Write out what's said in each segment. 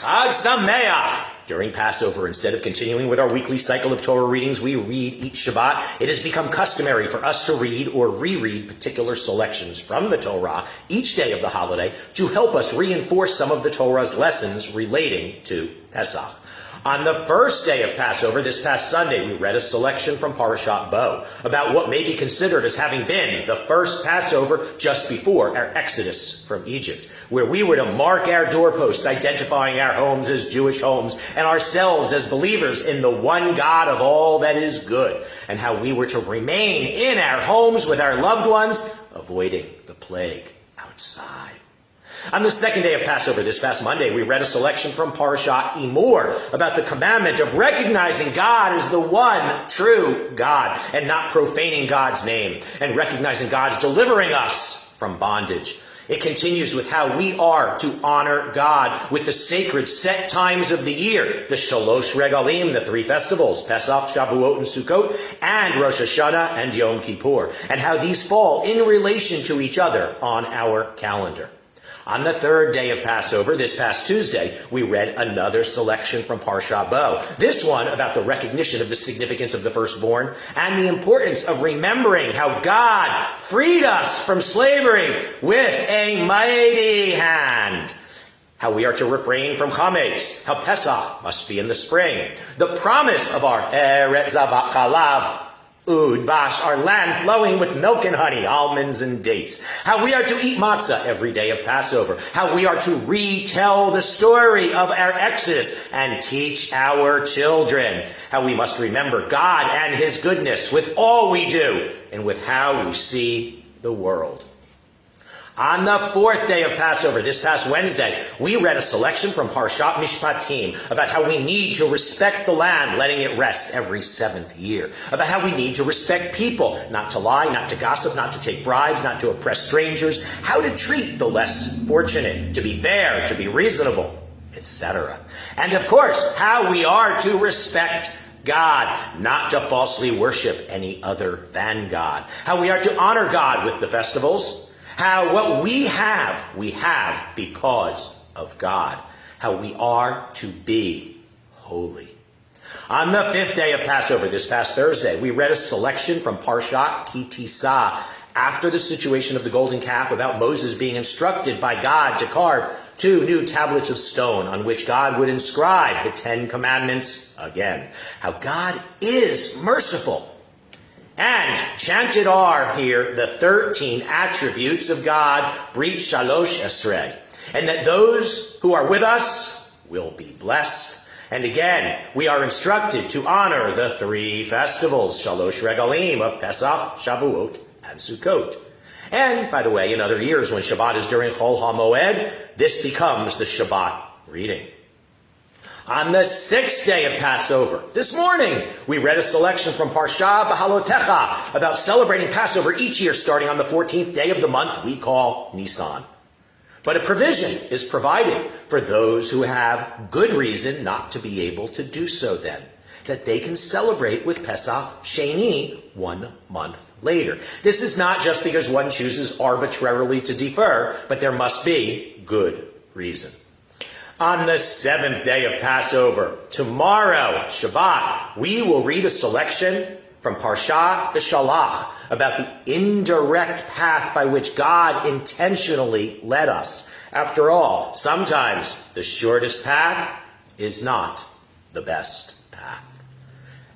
Chag Sameach! During Passover, instead of continuing with our weekly cycle of Torah readings we read each Shabbat, it has become customary for us to read or reread particular selections from the Torah each day of the holiday to help us reinforce some of the Torah's lessons relating to Pesach. On the first day of Passover, this past Sunday, we read a selection from Parashot Bo about what may be considered as having been the first Passover just before our exodus from Egypt, where we were to mark our doorposts, identifying our homes as Jewish homes and ourselves as believers in the one God of all that is good, and how we were to remain in our homes with our loved ones, avoiding the plague outside. On the second day of Passover, this past Monday, we read a selection from Parashat Emor about the commandment of recognizing God as the one true God and not profaning God's name, and recognizing God's delivering us from bondage. It continues with how we are to honor God with the sacred set times of the year, the Shalosh Regalim, the three festivals, Pesach, Shavuot, and Sukkot, and Rosh Hashanah and Yom Kippur, and how these fall in relation to each other on our calendar. On the third day of Passover, this past Tuesday, we read another selection from Parashat Bo. This one about the recognition of the significance of the firstborn and the importance of remembering how God freed us from slavery with a mighty hand. How we are to refrain from chametz, how Pesach must be in the spring. The promise of our Eretz Zavat Chalav, Udvash, our land flowing with milk and honey, almonds and dates. How we are to eat matzah every day of Passover. How we are to retell the story of our Exodus and teach our children. How we must remember God and His goodness with all we do and with how we see the world. On the fourth day of Passover, this past Wednesday, we read a selection from Parshat Mishpatim about how we need to respect the land, letting it rest every seventh year. About how we need to respect people, not to lie, not to gossip, not to take bribes, not to oppress strangers, how to treat the less fortunate, to be fair, to be reasonable, etc. And of course, how we are to respect God, not to falsely worship any other than God. How we are to honor God with the festivals. How what we have because of God. How we are to be holy. On the fifth day of Passover, this past Thursday, we read a selection from Parshat Ki Tisa after the situation of the golden calf about Moses being instructed by God to carve 2 new tablets of stone on which God would inscribe the 10 commandments again. How God is merciful. And chanted are here the 13 attributes of God, Brit Shalosh Esrei, and that those who are with us will be blessed. And again, we are instructed to honor the 3 festivals, Shalosh Regalim of Pesach, Shavuot, and Sukkot. And, by the way, in other years when Shabbat is during Chol HaMoed, this becomes the Shabbat reading. On the 6th day of Passover, this morning, we read a selection from Parsha Behalotecha about celebrating Passover each year starting on the 14th day of the month we call Nisan. But a provision is provided for those who have good reason not to be able to do so then, that they can celebrate with Pesach Sheni 1 month later. This is not just because one chooses arbitrarily to defer, but there must be good reason. On the 7th day of Passover, tomorrow, Shabbat, we will read a selection from Parshat Beshalach about the indirect path by which God intentionally led us. After all, sometimes the shortest path is not the best path.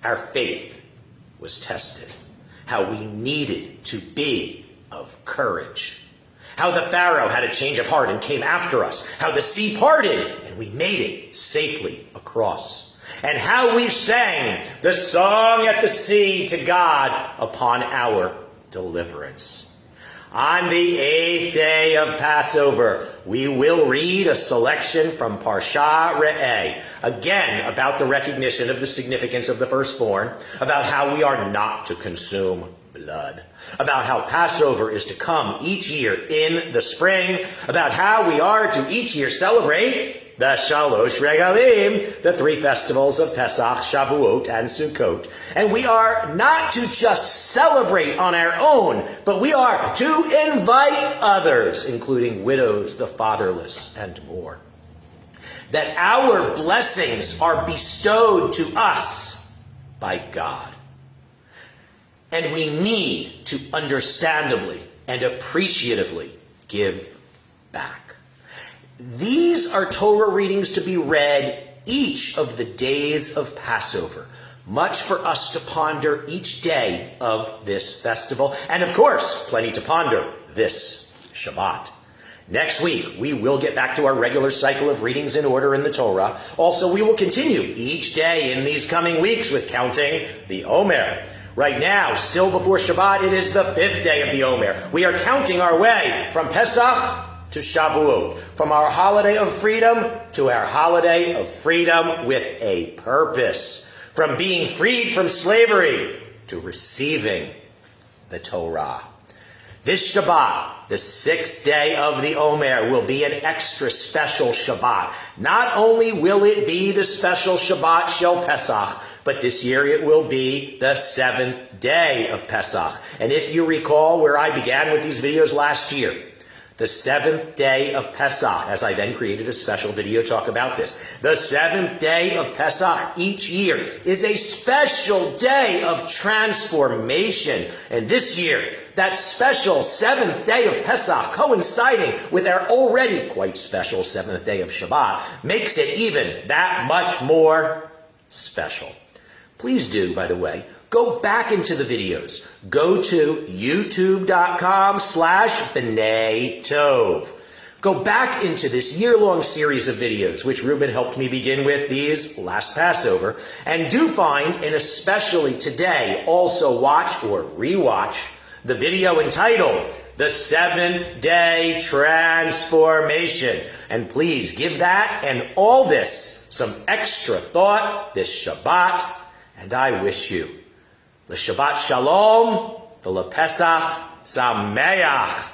Our faith was tested. How we needed to be of courage. How the Pharaoh had a change of heart and came after us. How the sea parted and we made it safely across. And how we sang the song at the sea to God upon our deliverance. On the 8th day of Passover, we will read a selection from Parsha Re'eh, again about the recognition of the significance of the firstborn, about how we are not to consume blood, about how Passover is to come each year in the spring, about how we are to each year celebrate the Shalosh Regalim, the 3 festivals of Pesach, Shavuot, and Sukkot. And we are not to just celebrate on our own, but we are to invite others, including widows, the fatherless, and more. that our blessings are bestowed to us by God. And we need to understandably and appreciatively give back. These are Torah readings to be read each of the days of Passover, much for us to ponder each day of this festival, and of course, plenty to ponder this Shabbat. Next week, we will get back to our regular cycle of readings in order in the Torah. Also, we will continue each day in these coming weeks with counting the Omer. Right now, still before Shabbat, it is the 5th day of the Omer. We are counting our way from Pesach to Shavuot, from our holiday of freedom to our holiday of freedom with a purpose, from being freed from slavery to receiving the Torah. This Shabbat, the 6th day of the Omer, will be an extra special Shabbat. Not only will it be the special Shabbat Shel Pesach, but this year it will be the 7th day of Pesach. And if you recall where I began with these videos last year, the 7th day of Pesach, as I then created a special video talk about this. The 7th day of Pesach each year is a special day of transformation. And this year, that special 7th day of Pesach, coinciding with our already quite special 7th day of Shabbat, makes it even that much more special. Please do, by the way, go back into the videos. Go to youtube.com/Bnai Tov. Go back into this year-long series of videos, which Reuben helped me begin with these last Passover. And do find, and especially today, also watch or rewatch the video entitled The 7th Day Transformation. And please give that and all this some extra thought this Shabbat. And I wish you the Shabbat Shalom, the Pesach Sameach.